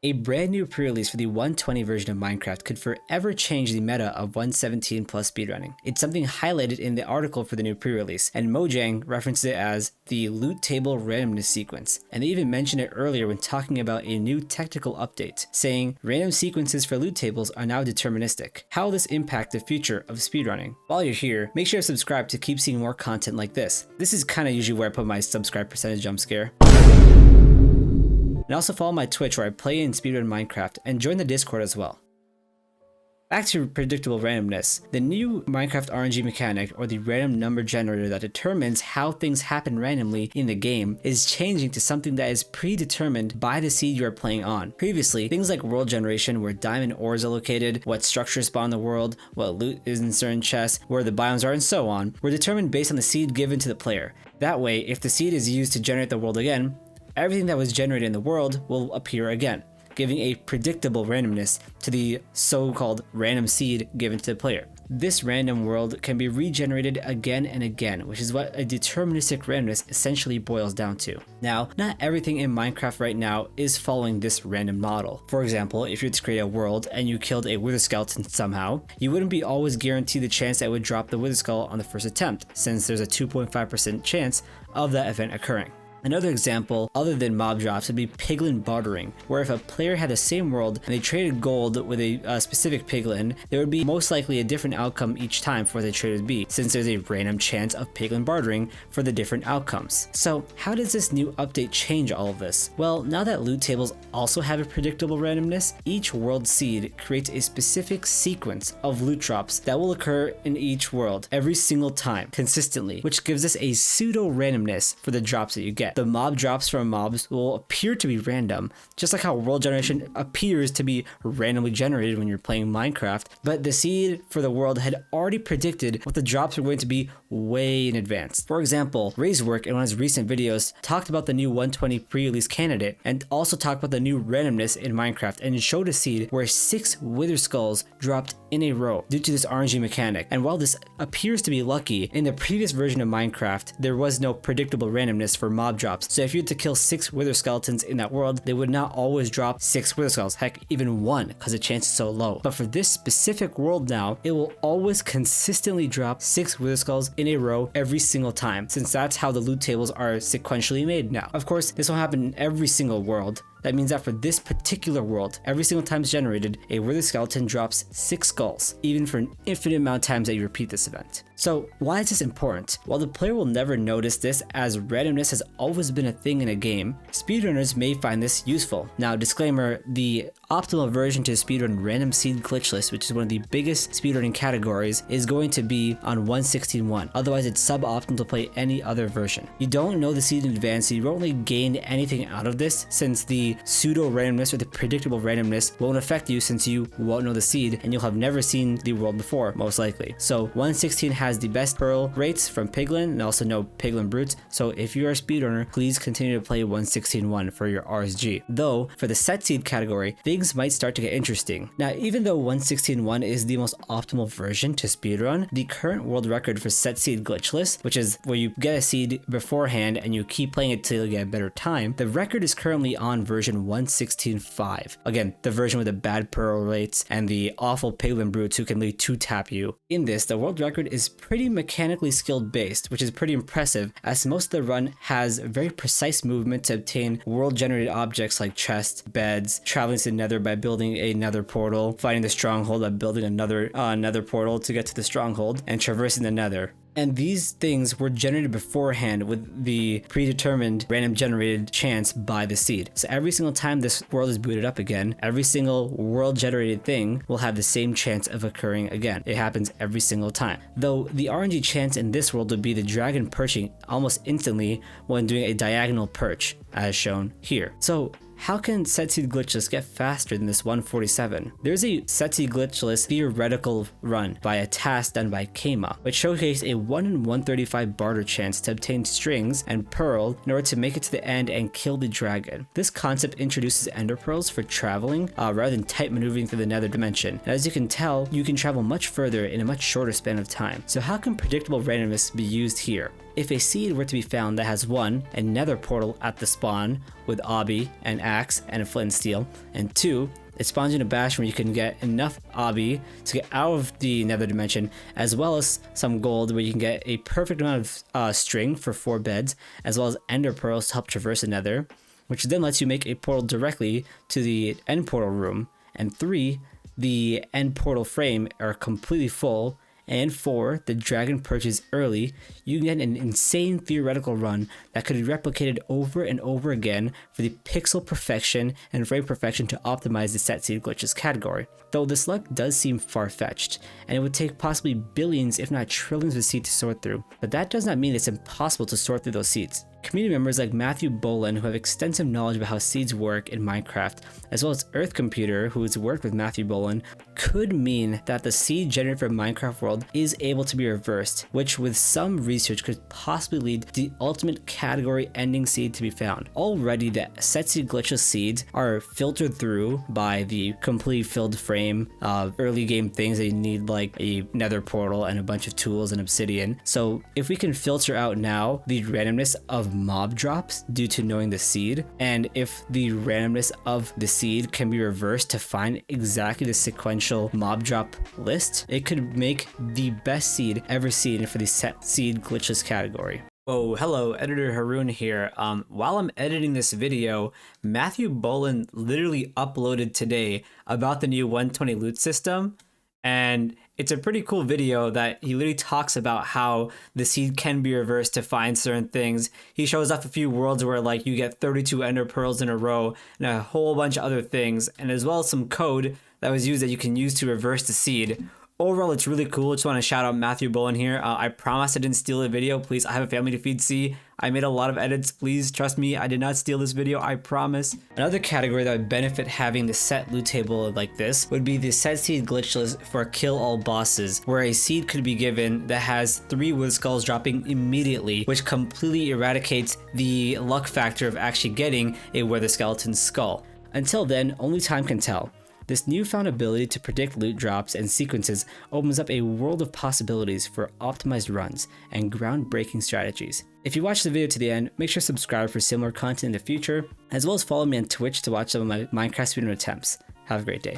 A brand new pre-release for the 120 version of Minecraft could forever change the meta of 117 plus speedrunning. It's something highlighted in the article for the new pre-release, and Mojang referenced it as the loot table randomness sequence, and they even mentioned it earlier when talking about a new technical update, saying random sequences for loot tables are now deterministic. How will this impact the future of speedrunning? While you're here, make sure to subscribe to keep seeing more content like this. This is kind of usually where I put my subscribe percentage jump scare. And also follow my Twitch where I play and speedrun Minecraft, and join the Discord as well. Back to predictable randomness. The new Minecraft RNG mechanic, or the random number generator that determines how things happen randomly in the game, is changing to something that is predetermined by the seed you are playing on. Previously, things like world generation, where diamond ores are located, what structures spawn in the world, what loot is in certain chests, where the biomes are, and so on, were determined based on the seed given to the player. That way, if the seed is used to generate the world again, everything that was generated in the world will appear again, giving a predictable randomness to the so-called random seed given to the player. This random world can be regenerated again and again, which is what a deterministic randomness essentially boils down to. Now, not everything in Minecraft right now is following this random model. For example, if you were to create a world and you killed a wither skeleton somehow, you wouldn't be always guaranteed the chance that it would drop the wither skull on the first attempt, since there's a 2.5% chance of that event occurring. Another example, other than mob drops, would be piglin bartering, where if a player had the same world and they traded gold with a specific piglin, there would be most likely a different outcome each time for what they traded would be, since there's a random chance of piglin bartering for the different outcomes. So how does this new update change all of this? Well, now that loot tables also have a predictable randomness, each world seed creates a specific sequence of loot drops that will occur in each world every single time, consistently, which gives us a pseudo randomness for the drops that you get. The mob drops from mobs will appear to be random, just like how world generation appears to be randomly generated when you're playing Minecraft, but the seed for the world had already predicted what the drops were going to be way in advance. For example, Rayswork in one of his recent videos talked about the new 120 pre-release candidate, and also talked about the new randomness in Minecraft, and showed a seed where 6 wither skulls dropped in a row due to this RNG mechanic. And while this appears to be lucky, in the previous version of Minecraft, there was no predictable randomness for mob drops. So if you had to kill 6 wither skeletons in that world, they would not always drop 6 wither skulls, heck, even 1, because the chance is so low. But for this specific world now, it will always consistently drop 6 wither skulls in a row every single time, since that's how the loot tables are sequentially made now. Of course, this will happen in every single world. That means that for this particular world, every single time it's generated, a wither skeleton drops 6 skulls, even for an infinite amount of times that you repeat this event. So why is this important? While the player will never notice this, as randomness has always been a thing in a game, speedrunners may find this useful. Now, disclaimer, the optimal version to speedrun random seed glitchless, which is one of the biggest speedrunning categories, is going to be on 116.1. Otherwise, it's suboptimal to play any other version. You don't know the seed in advance, so you won't really gain anything out of this, since the pseudo randomness or the predictable randomness won't affect you, since you won't know the seed and you'll have never seen the world before, most likely. So 116 has the best pearl rates from piglin, and also no piglin brutes. So if you're a speedrunner, please continue to play 116.1 for your RSG. Though for the set seed category, things might start to get interesting. Now, even though 116.1 is the most optimal version to speedrun, the current world record for set seed glitchless, which is where you get a seed beforehand and you keep playing it till you get a better time, the record is currently on version 116.5. Again, the version with the bad pearl rates and the awful piglin brutes who can literally 2-tap you. In this, the world record is pretty mechanically skilled based, which is pretty impressive, as most of the run has very precise movement to obtain world generated objects like chests, beds, traveling to the nether by building a nether portal, finding the stronghold by building another nether portal to get to the stronghold, and traversing the nether. And these things were generated beforehand with the predetermined random generated chance by the seed. So every single time this world is booted up again, every single world generated thing will have the same chance of occurring again. It happens every single time. Though the RNG chance in this world would be the dragon perching almost instantly when doing a diagonal perch, as shown here. So how can set seed glitchless get faster than this 147? There's a set seed glitchless theoretical run by a task done by Keima, which showcased a 1 in 135 barter chance to obtain strings and pearl in order to make it to the end and kill the dragon. This concept introduces ender pearls for traveling rather than tight maneuvering through the nether dimension. And as you can tell, you can travel much further in a much shorter span of time. So how can predictable randomness be used here? If a seed were to be found that has 1, a nether portal at the spawn with obby, an axe, and a flint and steel, and 2, it spawns in a bastion where you can get enough obby to get out of the nether dimension, as well as some gold where you can get a perfect amount of string for 4 beds, as well as ender pearls to help traverse the nether, which then lets you make a portal directly to the end portal room, and 3, the end portal frame are completely full, and 4, the dragon perches early. You can get an insane theoretical run that could be replicated over and over again for the pixel perfection and frame perfection to optimize the set seed glitches category. Though this luck does seem far-fetched, and it would take possibly billions if not trillions of seeds to sort through, but that does not mean it's impossible to sort through those seeds. Community members like Matthew Bolan, who have extensive knowledge about how seeds work in Minecraft, as well as Earthcomputer, who has worked with Matthew Bolan, could mean that the seed generated from Minecraft world is able to be reversed, which with some research could possibly lead to the ultimate category ending seed to be found. Already the set seed glitchless seeds are filtered through by the completely filled frame of early game things that you need, like a nether portal and a bunch of tools and obsidian. So if we can filter out now the randomness of mob drops due to knowing the seed, and if the randomness of the seed can be reversed to find exactly the sequential mob drop list, it could make the best seed ever seen for the set seed glitches category. Oh, hello, Editor Haroon here. While I'm editing this video, Matthew Bolan literally uploaded today about the new 120 loot system, and it's a pretty cool video that he literally talks about how the seed can be reversed to find certain things. He shows off a few worlds where like you get 32 ender pearls in a row and a whole bunch of other things, and as well as some code that was used that you can use to reverse the seed. Overall, it's really cool. Just want to shout out Matthew Bolan here. I promise I didn't steal the video. Please, I have a family to feed. See, I made a lot of edits. Please trust me, I did not steal this video, I promise. Another category that would benefit having the set loot table like this would be the set seed glitchless for kill all bosses, where a seed could be given that has 3 wood skulls dropping immediately, which completely eradicates the luck factor of actually getting a wither skeleton skull. Until then, only time can tell. This newfound ability to predict loot drops and sequences opens up a world of possibilities for optimized runs and groundbreaking strategies. If you watched the video to the end, make sure to subscribe for similar content in the future, as well as follow me on Twitch to watch some of my Minecraft speedrun attempts. Have a great day.